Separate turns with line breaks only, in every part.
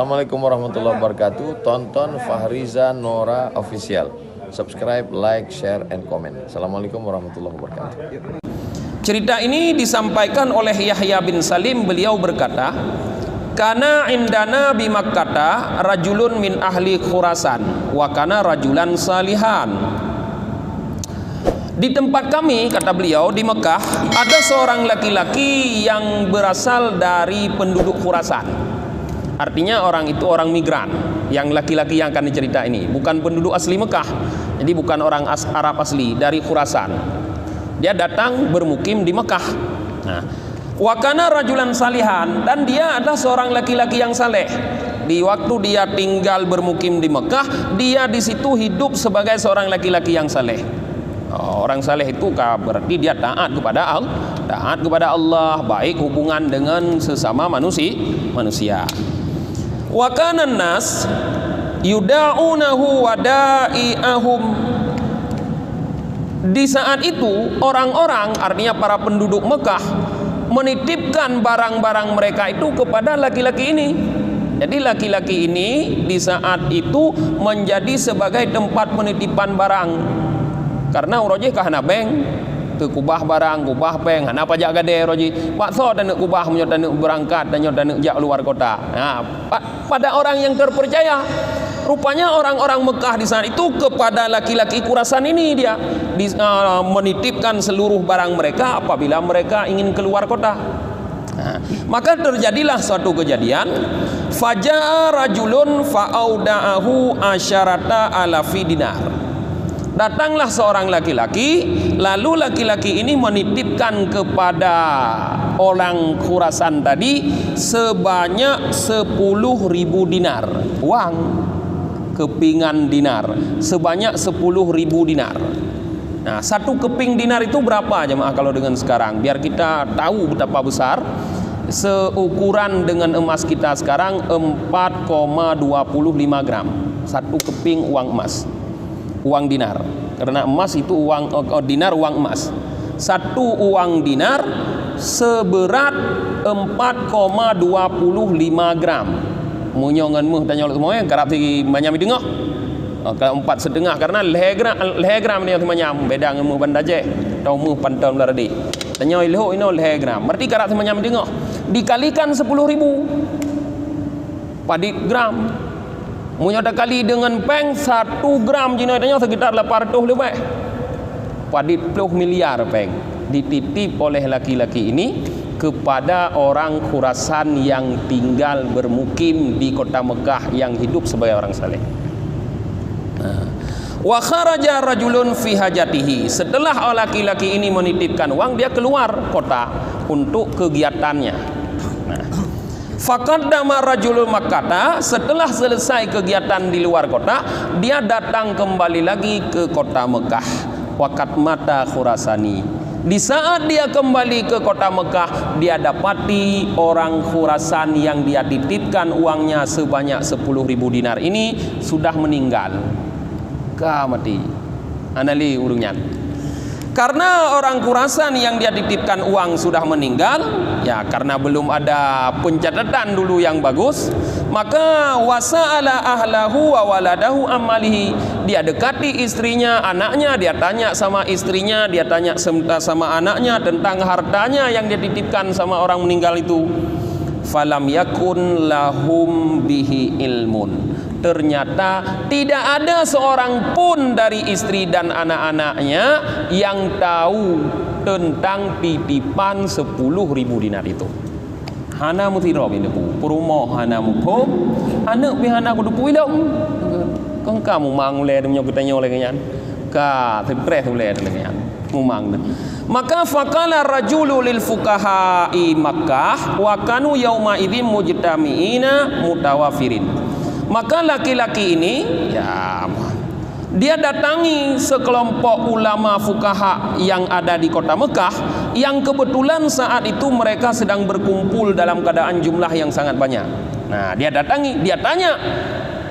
Assalamualaikum warahmatullahi wabarakatuh. Tonton Fahriza Nora Official. Subscribe, like, share, and comment. Assalamualaikum warahmatullahi wabarakatuh.
Cerita ini disampaikan oleh Yahya bin Salim. Beliau berkata, "Kana indana bi Makkata rajulun min ahli Khurasan wa kana rajulan salihan." Di tempat kami, kata beliau, di Mekah ada seorang laki-laki yang berasal dari penduduk Khurasan. Artinya orang itu orang migran. Yang laki-laki yang akan dicerita ini bukan penduduk asli Mekah. Jadi bukan orang Arab asli, dari Khurasan. Dia datang bermukim di Mekah. Nah, wa kana rajulan salihan, dan dia adalah seorang laki-laki yang saleh. Di waktu dia tinggal bermukim di Mekah, dia di situ hidup sebagai seorang laki-laki yang saleh. Orang saleh itu berarti dia taat kepada Allah, baik hubungan dengan sesama manusia. Wa kana nas yuda'unahu wada'i'ahum. Di saat itu orang-orang, artinya para penduduk Mekah, menitipkan barang-barang mereka itu kepada laki-laki ini. Jadi laki-laki ini di saat itu menjadi sebagai tempat penitipan barang. Karena roji kah na bank tu kubah barang, kubah bank, hana pajak gade roji. Paksa dan nak kubah menyot dan nak berangkat dan nyot dan nak jak luar kota. Nah, pada orang yang terpercaya, rupanya orang-orang Mekah di sana itu kepada laki-laki Khurasan ini dia menitipkan seluruh barang mereka apabila mereka ingin keluar kota. Nah, maka terjadilah suatu kejadian, faja'a rajulun fa'auda'ahu asyarata alafi dinar. Datanglah seorang laki-laki, lalu laki-laki ini menitipkan kepada orang Khurasan tadi sebanyak 10.000 dinar, uang kepingan dinar, sebanyak 10.000 dinar. Nah, satu keping dinar itu berapa jemaah kalau dengan sekarang? Biar kita tahu betapa besar. Seukuran dengan emas kita sekarang 4,25 gram. Satu keping uang emas, uang dinar. Karena emas itu uang dinar, uang emas. Satu uang dinar seberat 4,25 gram. Munyongan muh tanya semua yang kerap di manyam dengah. Kalau 4,5 karena lehegram ni manyam beda dengan muh bandaje. Tau muh pantan laradi. Tanya ilho ino lehegram. Berarti kerap manyam dengah. Dikalikan 10.000 padit gram. Munyata kali dengan peng 1 gram jinanya sekitar 800 lebih. Padit 10 miliar peng dititip oleh laki-laki ini kepada orang Khurasan yang tinggal bermukim di kota Mekah yang hidup sebagai orang saleh. Wa kharaja rajulun fi hajatihi. Setelah laki-laki ini menitipkan uang, dia keluar kota untuk kegiatannya. Faqaddama rajulul Makkata. Setelah selesai kegiatan di luar kota, dia datang kembali lagi ke kota Mekah. Waqat mata Khurasani. Di saat dia kembali ke kota Mekah, dia dapati orang Khurasan yang dia titipkan uangnya sebanyak 10.000 dinar ini sudah meninggal. Mati. Anali urungnya. Karena orang Khurasan yang dia titipkan uang sudah meninggal, ya karena belum ada pencatatan dulu yang bagus, maka wasa'ala ahlahu wa waladahu amalihi. Dia dekati istrinya, anaknya, dia tanya sama istrinya, dia tanya sama anaknya tentang hartanya yang dia titipkan sama orang meninggal itu. Falam yakun lahum bihi ilmun. Ternyata tidak ada seorang pun dari istri dan anak-anaknya yang tahu tentang titipan 10.000 dinar itu. Hana mutiro binepu, perumoh hana mukom, anak bihana kudu puilong. Kong kamu mangule demnya kutanya oleh kenyan. Ka tepres oleh kenyan. Mumang. Maka faqala rajulu lil fuqaha'i Makkah wa kanu yauma idzin mujtami'ina mutawafirin. Maka laki-laki ini, ya, dia datangi sekelompok ulama fuqaha yang ada di kota Mekah, yang kebetulan saat itu mereka sedang berkumpul dalam keadaan jumlah yang sangat banyak. Nah, dia datangi, dia tanya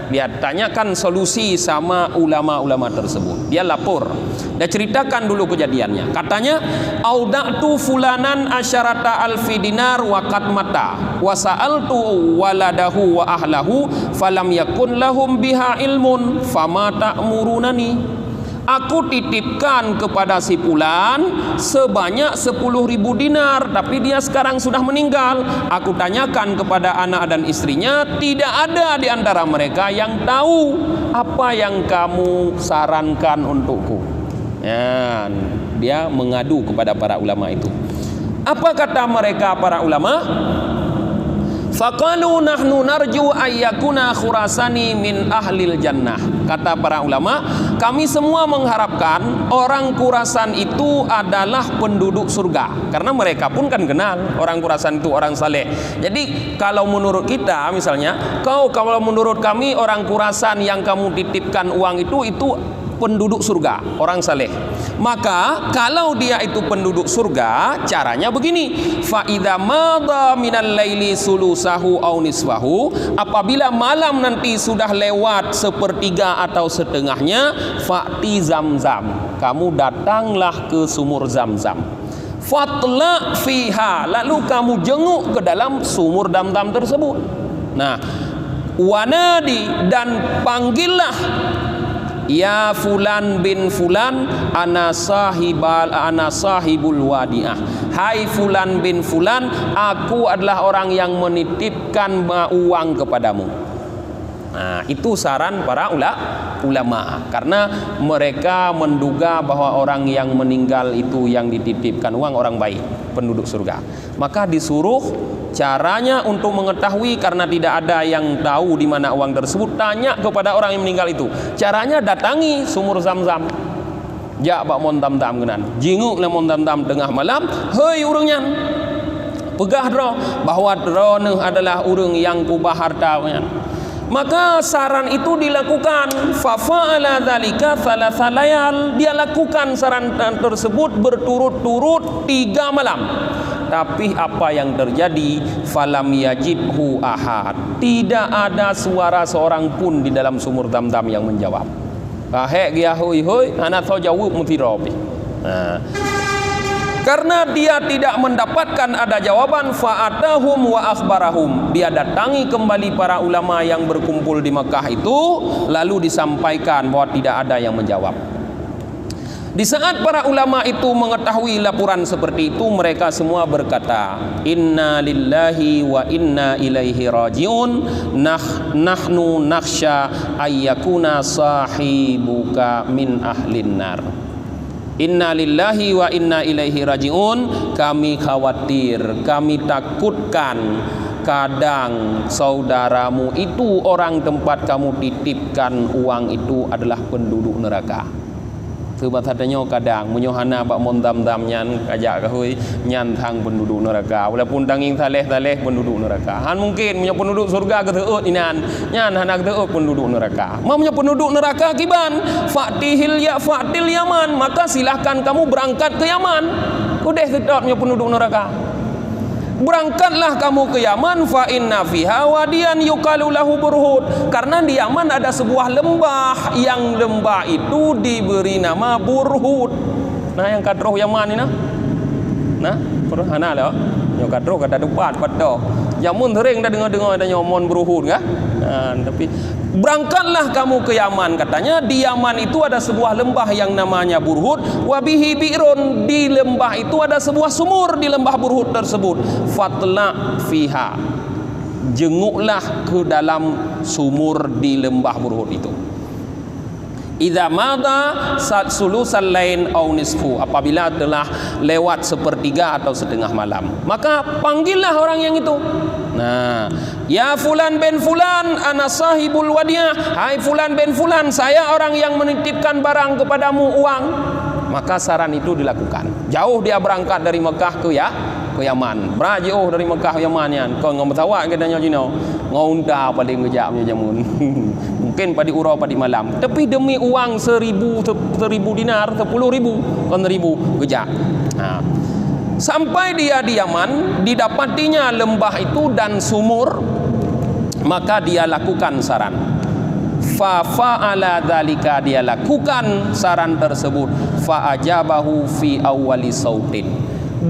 dia tanyakan solusi sama ulama-ulama tersebut. Dia lapor, dia ceritakan dulu kejadiannya. Katanya, auda'tu fulanan asyarata alfi dinar wa qad mata wa sa'altu waladahu wa ahlahu falam yakun lahum biha ilmun fama ta'murunani. Aku titipkan kepada si fulan sebanyak 10.000 dinar, tapi dia sekarang sudah meninggal. Aku tanyakan kepada anak dan istrinya, tidak ada di antara mereka yang tahu. Apa yang kamu sarankan untukku? Ya, dia mengadu kepada para ulama itu. Apa kata mereka para ulama? Faqalu nahnu narju ayyakuna Khurasani min ahlil jannah. Kata para ulama, kami semua mengharapkan orang Khurasan itu adalah penduduk surga, karena mereka pun kan kenal orang Khurasan itu orang saleh. Jadi kalau menurut kita misalnya, kalau menurut kami orang Khurasan yang kamu titipkan uang itu penduduk surga, orang saleh. Maka kalau dia itu penduduk surga, caranya begini: fa idza madha minal laili sulusahu aw nisfahu, apabila malam nanti sudah lewat sepertiga atau setengahnya, fa'ti zamzam, kamu datanglah ke sumur Zamzam. Fatla fiha, lalu kamu jenguk ke dalam sumur Zamzam tersebut. Nah, wanadi, dan panggillah, ya fulan bin fulan ana sahibul wadiah. Hai fulan bin fulan, aku adalah orang yang menitipkan uang kepadamu. Nah, itu saran para ulama, karena mereka menduga bahwa orang yang meninggal itu yang dititipkan uang orang baik, penduduk surga. Maka disuruh caranya untuk mengetahui, karena tidak ada yang tahu di mana uang tersebut, tanya kepada orang yang meninggal itu. Caranya datangi sumur Zamzam. Jak bak mon tam-tam kenan. Jinguk le mon tam-tam tengah malam, hei urangnya. Pegah dro bahwa dro adalah urang yang kubah hartanya. Maka saran itu dilakukan. Fa fa'ala dzalika thalatha layal. Dia lakukan saran tersebut berturut-turut 3 malam. Tapi apa yang terjadi? Falam yajibhu ahad. Tidak ada suara seorang pun di dalam sumur Zamzam yang menjawab. Hek dia hoi hoi, ana tahu jawab mutirabi. Karena dia tidak mendapatkan ada jawaban, fa'atahum wa akhbarahum. Dia datangi kembali para ulama yang berkumpul di Mekah itu, lalu disampaikan bahwa tidak ada yang menjawab. Di saat para ulama itu mengetahui laporan seperti itu, mereka semua berkata, inna lillahi wa inna ilaihi rajiun, nahnu nakhsha ayyakuna sahibuka min ahlin nar. Inna lillahi wa inna ilaihi rajiun, kami khawatir, kami takutkan kadang saudaramu itu, orang tempat kamu titipkan uang itu adalah penduduk neraka. Sebab tadanya kadang menyohana bak mondam-dam nyan kajak kahui nyan thang penduduk neraka, walaupun tanging taleh-taleh penduduk neraka. Han mungkin punya penduduk surga keteut inan nyan hanak keteut penduduk neraka. Punya penduduk neraka kiban fa'tihil ya fa'til Yaman, maka silahkan kamu berangkat ke Yaman. Udah sedot punya penduduk neraka. Berangkatlah kamu ke Yaman, fa inna fiha wadiyan yuqalu lahu burhud, karena di Yaman ada sebuah lembah, yang lembah itu diberi nama Burhud. Nah, yang kadroh Yaman ini nah perhana lah yang kadroh kata depan pada jamun sering dah dengar-dengar ada nyomon Burhud kan. Tapi berangkatlah kamu ke Yaman, katanya di Yaman itu ada sebuah lembah yang namanya Burhud, wabihi bi'run, di lembah itu ada sebuah sumur di lembah Burhud tersebut. Fatla fiha, jenguklah ke dalam sumur di lembah Burhud itu. Idza madha sulusal lain aw nisfu, apabila telah lewat sepertiga atau setengah malam, maka panggillah orang yang itu. Nah, ya fulan bin fulan ana sahibul wadiah. Hai fulan bin fulan, saya orang yang menitipkan barang kepadamu uang. Maka saran itu dilakukan. Jauh dia berangkat dari Mekah ke Yaman. Berjauh dari Mekah ke Yaman yan. Kau ngom tawak katanya jino. Ngaunta paling ngejapnya jamun. Mungkin pada urau pada malam. Tapi demi uang 1.000 dinar, 10.000, kan 1.000 gejak. Nah, sampai dia di Yaman, didapatinya lembah itu dan sumur, maka dia lakukan saran. Fa fa'ala dzalika, dia lakukan saran tersebut. Fa ajabahu fi awwali sautin,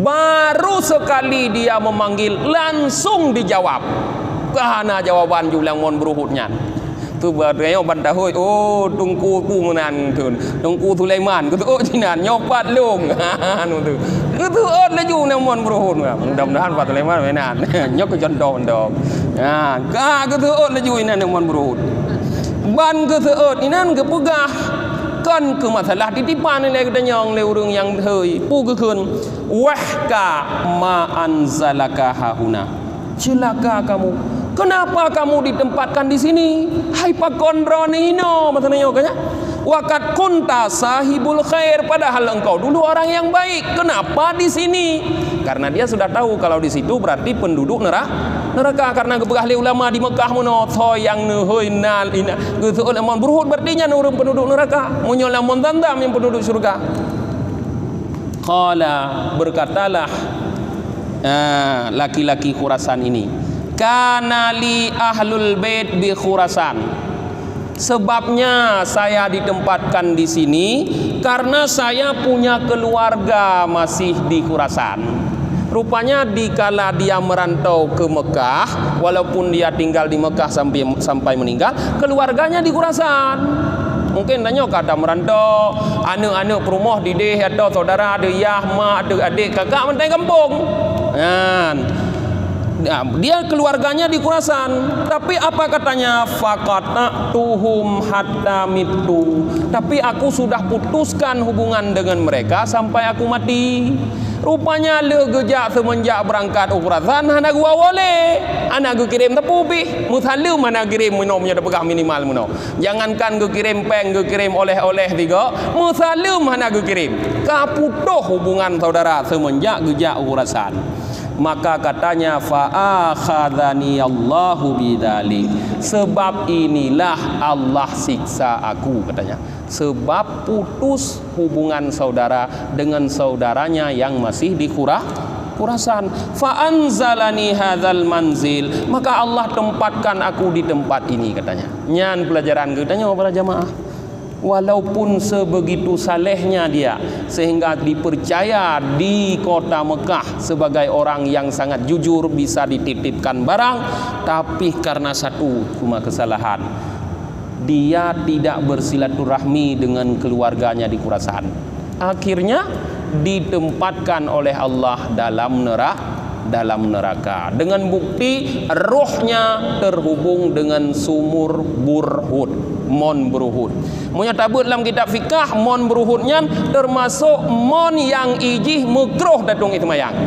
baru sekali dia memanggil langsung dijawab. Kahana jawaban julang mon beruhutnya. Tu bertanya bantahoi, oh tungku ku menan tu, tungku Sulaiman, tu oh jinan nyopat lung. Anu tu. Tu oh laju namon beruhut. Mudah-mudahan Pak Sulaiman menan. Nyok ke jondo-jondo. Ha, ka tu oh laju inan namon beruhut. Ban ke seut inan ke pegah. Kan ke masalah titipan ni kita nyong le urang yang heuy pu ke keun wahka ma anzalaka hahuna, celaka kamu, kenapa kamu ditempatkan di sini, hai pakondro nino maksudnya kanya wakat kunta sahibul khair, padahal engkau dulu orang yang baik, kenapa di sini? Karena dia sudah tahu kalau di situ berarti penduduk neraka, karena kebegah ulama di Mekah mono yang neuheuy nal ina geus lemon berhut berarti nya urang penduduk neraka, munyol lamon tandam yang penduduk surga. Qala, berkatalah laki-laki Khurasan ini, kana li ahlul bait bi Khurasan, sebabnya saya ditempatkan di sini karena saya punya keluarga masih di Khurasan. Rupanya dikala dia merantau ke Mekah, walaupun dia tinggal di Mekah sampai meninggal, keluarganya di Khurasan. Mungkin tanya kata merantau, anak-anak perumah dideh, ada saudara, ada yah, mak, ada adik, kakak mentai kampung. Nah, dia keluarganya di Khurasan. Tapi apa katanya? Faqata tuhum hatta mitu. Tapi aku sudah putuskan hubungan dengan mereka sampai aku mati. Rupanya le gejak semenjak berangkat Khurasan hana gua wole. Anak gua kirim tepu bih. Musalu mana kirim minumnya dah pegah minimal muno. Jangankan gua kirim peng, gua kirim oleh-oleh tiga. Musalu mana gua kirim. Kaputuh hubungan saudara semenjak gejak Khurasan. Maka katanya fa akhadhani Allahu bidzalik, sebab inilah Allah siksa aku katanya, sebab putus hubungan saudara dengan saudaranya yang masih di Khurasan. Fa anzalani hadzal manzil, maka Allah tempatkan aku di tempat ini katanya. Nyan pelajaran katanya para jamaah. Walaupun sebegitu salehnya dia sehingga dipercaya di kota Mekah sebagai orang yang sangat jujur, bisa dititipkan barang, tapi karena satu cuma kesalahan, dia tidak bersilaturahmi dengan keluarganya di Khurasan. Akhirnya ditempatkan oleh Allah dalam neraka dengan bukti rohnya terhubung dengan sumur Burhud, Mon Burhud. Munya tabut dalam kitab fikah, Mon Burhudnya termasuk mon yang ijih mekruh datung itu mayang.